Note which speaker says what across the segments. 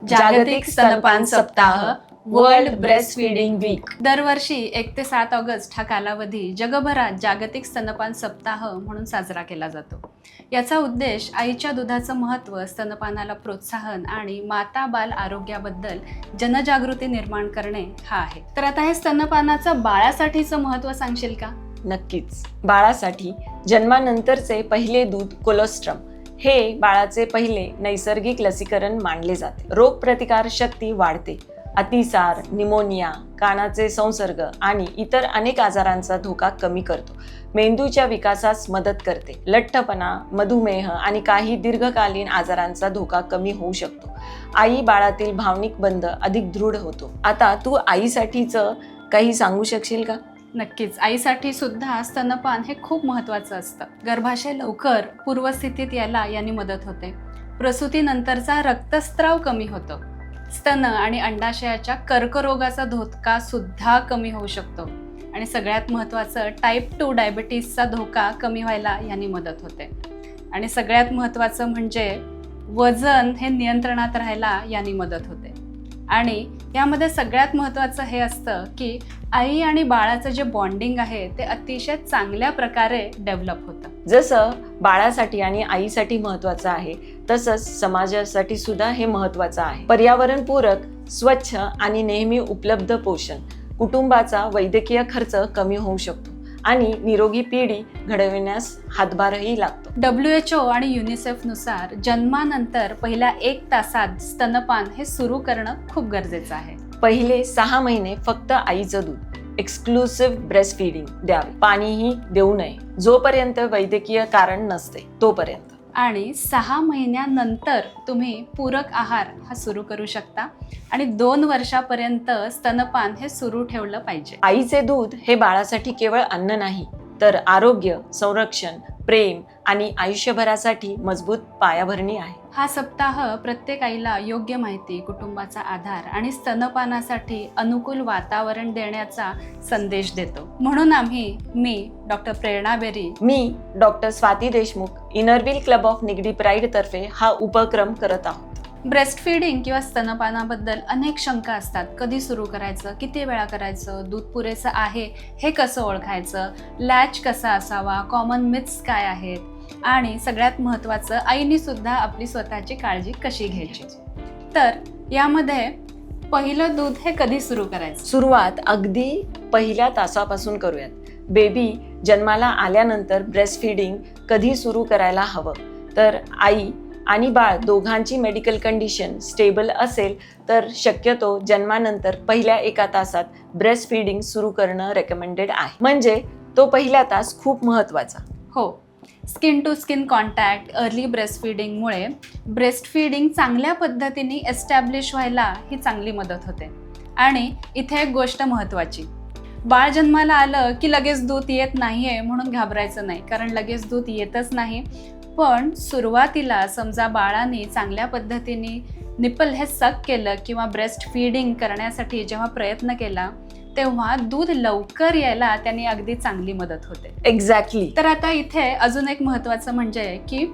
Speaker 1: जागतिक स्तनपान सप्ताह, वर्ल्ड ब्रेस्ट फीडिंग वीक.
Speaker 2: दरवर्षी 1 ते 7 ऑगस्ट हा कालावधी जगभरात जागतिक स्तनपान सप्ताह म्हणून साजरा केला जातो. याचा उद्देश आईच्या दुधाचं महत्त्व, स्तनपानाला प्रोत्साहन आणि माता बाल आरोग्याबद्दल जनजागृती निर्माण करणे हा आहे. तर आता हे स्तनपानाचं बाळासाठीचं महत्त्व सांगशील का?
Speaker 1: नक्कीच. बाळासाठी जन्मानंतरचे पहिले दूध कोलोस्ट्रम हे बाळाचे पहिले नैसर्गिक लसीकरण मानले जाते. रोगप्रतिकार शक्ती वाढते. अतिसार, निमोनिया, कानाचे संसर्ग आणि इतर अनेक आजारांचा धोका कमी करतो. मेंदूच्या विकासास मदत करते. लठ्ठपणा, मधुमेह आणि काही दीर्घकालीन आजारांचा धोका कमी होऊ शकतो. आई बाळातील भावनिक बंध अधिक दृढ होतो. आता तू आईसाठीचं काही सांगू शकशील का?
Speaker 2: नक्कीच. आईसाठी सुद्धा स्तनपान हे खूप महत्त्वाचं असतं. गर्भाशय लवकर पूर्वस्थितीत यायला याने मदत होते. प्रसूतीनंतरचा रक्तस्राव कमी होतो. स्तन आणि अंडाशयाच्या कर्करोगाचा धोका सुद्धा कमी होऊ शकतो. आणि सगळ्यात महत्त्वाचं, टाईप 2 डायबिटीसचा धोका कमी व्हायला याने मदत होते. आणि सगळ्यात महत्त्वाचं म्हणजे वजन हे नियंत्रणात राहायला याने मदत होते. आणि यामध्ये सगळ्यात महत्त्वाचं हे असतं की आई आणि बाळाचं जे बॉन्डिंग आहे ते अतिशय चांगल्या प्रकारे डेव्हलप होतं.
Speaker 1: जसं बाळासाठी आणि आईसाठी महत्त्वाचं आहे, तसंच समाजासाठी सुद्धा हे महत्त्वाचं आहे. पर्यावरणपूरक, स्वच्छ आणि नेहमी उपलब्ध पोषण, कुटुंबाचा वैद्यकीय खर्च कमी होऊ शकतो आणि निरोगी पिढी घडविण्यास हातभारही लागतो.
Speaker 2: WHO आणि युनिसेफनुसार जन्मानंतर पहिल्या 1 तासात स्तनपान हे सुरू करणं खूप गरजेचं आहे.
Speaker 1: पहिले 6 महिने फक्त आईचं दूध, एक्सक्लुसिव्ह ब्रेस्ट फीडिंग द्यावे. पाणीही देऊ नये जोपर्यंत वैद्यकीय कारण नसते तोपर्यंत.
Speaker 2: आणि 6 महिन्यानंतर तुम्ही पूरक आहार हा सुरू करू शकता. आणि 2 वर्षापर्यंत स्तनपान हे सुरू ठेवलं पाहिजे.
Speaker 1: आईचे दूध हे बाळासाठी केवळ अन्न नाही, तर आरोग्य, संरक्षण, प्रेम आणि आयुष्यभरासाठी मजबूत पायाभरणी आहे.
Speaker 2: हा सप्ताह प्रत्येक आईला योग्य माहिती, कुटुंबाचा आधार आणि स्तनपानासाठी अनुकूल वातावरण देण्याचा संदेश देतो. म्हणून मी डॉक्टर प्रेरणा बेरी,
Speaker 1: मी doctor Swati Deshmukh, inner wheel club of Nigdi pride तर्फे हा उपक्रम करत आहोत.
Speaker 2: ब्रेस्ट फीडिंग किंवा स्तनपानाबद्दल अनेक शंका असतात. कधी सुरू करायचं, किती वेळा करायचं, दूध पुरेसं आहे हे कसं ओळखायचं, लॅच कसा असावा, कॉमन मिथ्स काय आहेत आणि सगळ्यात महत्त्वाचं, आईने सुद्धा आपली स्वतःची काळजी कशी घ्यायची. तर यामध्ये पहिलं दूध हे कधी सुरू करायचं?
Speaker 1: सुरुवात अगदी पहिल्या तासापासून करूयात. बेबी जन्माला आल्यानंतर ब्रेस्ट फीडिंग कधी सुरू करायला हवं? तर आई आणि बाळ दोघांची मेडिकल कंडिशन स्टेबल असेल तर शक्यतो जन्मानंतर पहिल्या 1 तासात ब्रेस्ट फीडिंग सुरू करणं रेकमेंडेड आहे. म्हणजे तो पहिला तास खूप महत्त्वाचा.
Speaker 2: हो. Skin to skin contact, early breast फीडिंगमुळे ब्रेस्ट फीडिंग चांगल्या पद्धतीने एस्टॅब्लिश व्हायला ही चांगली मदत होते. आणि इथे एक गोष्ट महत्त्वाची, बाळ जन्माला आलं की लगेच दूध येत नाहीये म्हणून घाबरायचं नाही, कारण लगेच दूध येतच नाही. पण सुरुवातीला समजा बाळाने चांगल्या पद्धतीने निप्पल हे सक केलं किंवा ब्रेस्ट फीडिंग करण्यासाठी जेव्हा प्रयत्न केला तेव्हा दूध लवकर यायला त्यांनी अगदी चांगली मदत होते.
Speaker 1: एक्झॅक्टली.
Speaker 2: तर आता इथे अजून एक महत्त्वाचं म्हणजे की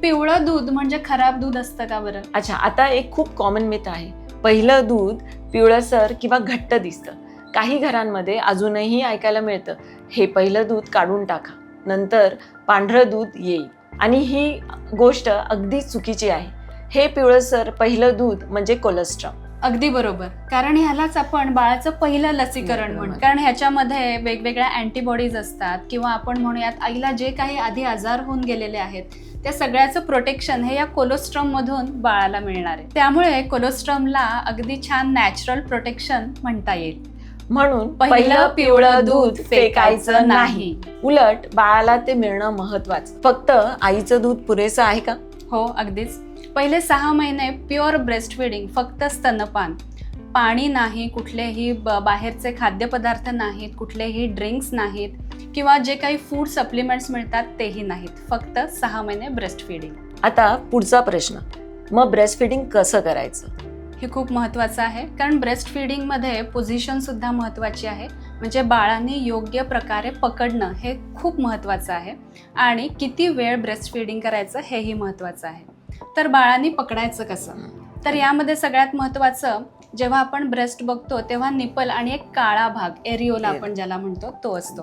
Speaker 2: पिवळं दूध म्हणजे खराब दूध असतं का बरं?
Speaker 1: अच्छा, आता एक खूप कॉमन मिथ आहे, पहिलं दूध पिवळसर किंवा घट्ट दिसतं. काही घरांमध्ये अजूनही ऐकायला मिळतं, हे पहिलं दूध काढून टाका, नंतर पांढरं दूध येईल. आणि ही गोष्ट अगदी चुकीची आहे. हे पिवळसर पहिलं दूध म्हणजे कोलेस्ट्रॉल.
Speaker 2: अगदी बरोबर, कारण ह्यालाच आपण बाळाचं पहिलं लसीकरण म्हणतो. कारण ह्याच्यामध्ये वेगवेगळ्या अँटीबॉडीज असतात किंवा आपण म्हणूयात आईला जे काही आधी आजार होऊन गेलेले आहेत त्या सगळ्याचं प्रोटेक्शन हे या कोलेस्ट्रॉल मधून बाळाला मिळणार आहे. त्यामुळे कोलेस्ट्रॉलला अगदी छान नॅचरल प्रोटेक्शन म्हणता येईल.
Speaker 1: म्हणून
Speaker 2: पहिलं पिवळं दूध फेकायचं नाही.
Speaker 1: उलट बाळाला ते मिळणं महत्वाचं. फक्त आईचं दूध पुरेसं आहे का?
Speaker 2: हो, अगदीच. पहिले 6 महिने प्युअर ब्रेस्ट फीडिंग, फक्त स्तनपान, पाणी नाही, कुठलेही बाहेरचे खाद्यपदार्थ नाहीत, कुठलेही ड्रिंक्स नाहीत किंवा जे काही फूड सप्लिमेंट्स मिळतात तेही नाहीत, फक्त 6 महिने ब्रेस्ट फीडिंग.
Speaker 1: आता पुढचा प्रश्न, मग ब्रेस्ट फीडिंग कसं करायचं?
Speaker 2: हे खूप महत्त्वाचं आहे, कारण ब्रेस्ट फीडिंगमध्ये पोझिशन सुद्धा महत्त्वाची आहे. म्हणजे बाळाने योग्य प्रकारे पकडणं हे खूप महत्त्वाचं आहे. आणि किती वेळ ब्रेस्ट फीडिंग करायचं हेही महत्त्वाचं आहे. तर बाळाने पकडायचं कसं? तर यामध्ये सगळ्यात महत्त्वाचं, जेव्हा आपण ब्रेस्ट बघतो तेव्हा निपल आणि एक काळा भाग, एरिओला आपण ज्याला म्हणतो, तो असतो.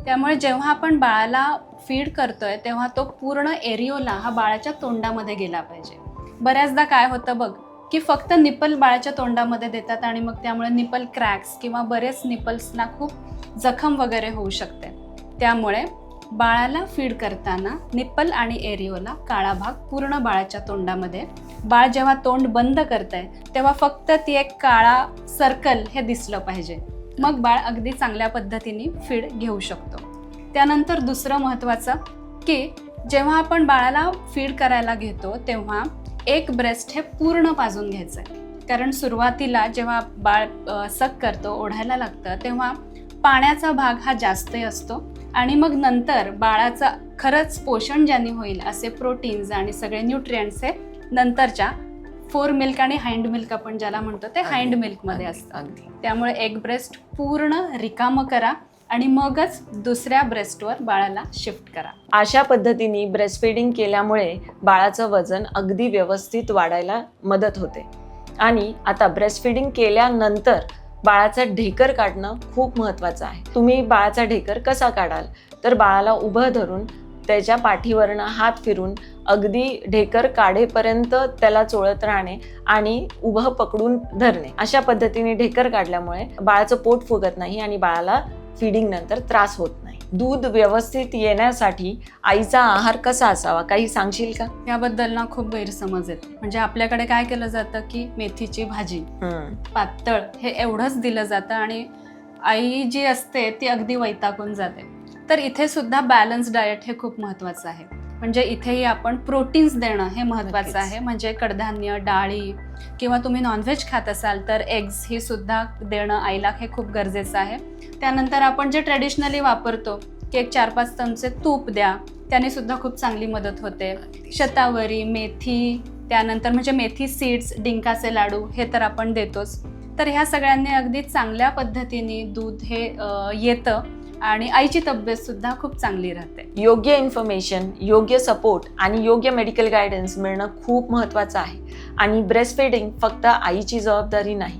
Speaker 2: त्यामुळे जेव्हा आपण बाळाला फीड करतोय तेव्हा तो पूर्ण एरिओला हा बाळाच्या तोंडामध्ये गेला पाहिजे. बऱ्याचदा काय होतं बघ, की फक्त निपल बाळाच्या तोंडामध्ये देतात आणि मग त्यामुळे निपल क्रॅक्स किंवा बरेच निपल्सना खूप जखम वगैरे होऊ शकते. त्यामुळे बाळाला फीड करताना निप्पल आणि एरिओला काळा भाग पूर्ण बाळाच्या तोंडामध्ये, बाळ जेव्हा तोंड बंद करतंय तेव्हा फक्त ती एक काळा सर्कल हे दिसलं पाहिजे. मग बाळ अगदी चांगल्या पद्धतीने फीड घेऊ शकतो. त्यानंतर दुसरं महत्त्वाचं, की जेव्हा आपण बाळाला फीड करायला घेतो तेव्हा एक ब्रेस्ट हे पूर्ण पाजून घ्यायचं आहे. कारण सुरुवातीला जेव्हा बाळ सक करतो, ओढायला लागतं, तेव्हा पाण्याचा भाग हा जास्त असतो आणि मग नंतर बाळाचं खरंच पोषण ज्याने होईल असे प्रोटीन्स आणि सगळे न्यूट्रिएंट्स हे नंतरच्या फोर मिल्क आणि हाइंड मिल्क आपण ज्याला म्हणतो ते हाइंड मिल्कमध्ये असतं. त्यामुळे एक ब्रेस्ट पूर्ण रिकामं करा आणि मगच दुसऱ्या ब्रेस्टवर बाळाला शिफ्ट करा.
Speaker 1: अशा पद्धतीने ब्रेस्ट फीडिंग केल्यामुळे बाळाचं वजन अगदी व्यवस्थित वाढायला मदत होते. आणि आता ब्रेस्ट फीडिंग केल्यानंतर बाळाचा ढेकर काढणं खूप महत्त्वाचं आहे. तुम्ही बाळाचा ढेकर कसा काढाल, तर बाळाला उभं धरून त्याच्या पाठीवरनं हात फिरून अगदी ढेकर काढेपर्यंत त्याला चोळत राहणे आणि उभं पकडून धरणे. अशा पद्धतीने ढेकर काढल्यामुळे बाळाचं पोट फुगत नाही आणि बाळाला फीडिंग नंतर त्रास होत नाही. दूध व्यवस्थित येण्यासाठी आईचा आहार कसा असावा, काही सांगशील का?
Speaker 2: याबद्दल ना खूप गैरसमज आहेत. म्हणजे आपल्याकडे काय केलं जातं की मेथीची भाजी, पातळ हे एवढंच दिलं जातं आणि आई जी असते ती अगदी वैतागून जाते. तर इथे सुद्धा बॅलन्स डाएट हे खूप महत्त्वाचं आहे. म्हणजे इथेही आपण प्रोटीन्स देणं हे महत्त्वाचं आहे. म्हणजे कडधान्य, डाळी किंवा तुम्ही नॉनव्हेज खात असाल तर एग्स हे सुद्धा देणं आईला हे खूप गरजेचं आहे. त्यानंतर आपण जे ट्रेडिशनली वापरतो की एक 4-5 चमचे तूप द्या, त्याने सुद्धा खूप चांगली मदत होते. शतावरी, मेथी, त्यानंतर म्हणजे मेथी सीड्स, डिंकाचे लाडू हे तर आपण देतोच. तर ह्या सगळ्यांनी अगदी चांगल्या पद्धतीने दूध हे येतं आणि आईची तब्येत सुद्धा खूप चांगली राहते.
Speaker 1: योग्य इन्फॉर्मेशन, योग्य सपोर्ट आणि योग्य मेडिकल गायडन्स मिळणं खूप महत्त्वाचं आहे. आणि ब्रेस्ट फीडिंग फक्त आईची जबाबदारी नाही,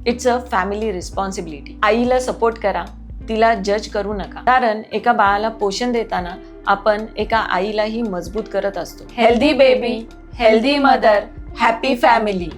Speaker 1: इट्स अ फॅमिली रिस्पॉन्सिबिलिटी. आईला सपोर्ट करा, तिला जज करू नका. कारण एका बाळाला पोषण देताना आपण एका आईलाही मजबूत करत असतो. Healthy baby, healthy mother, happy family.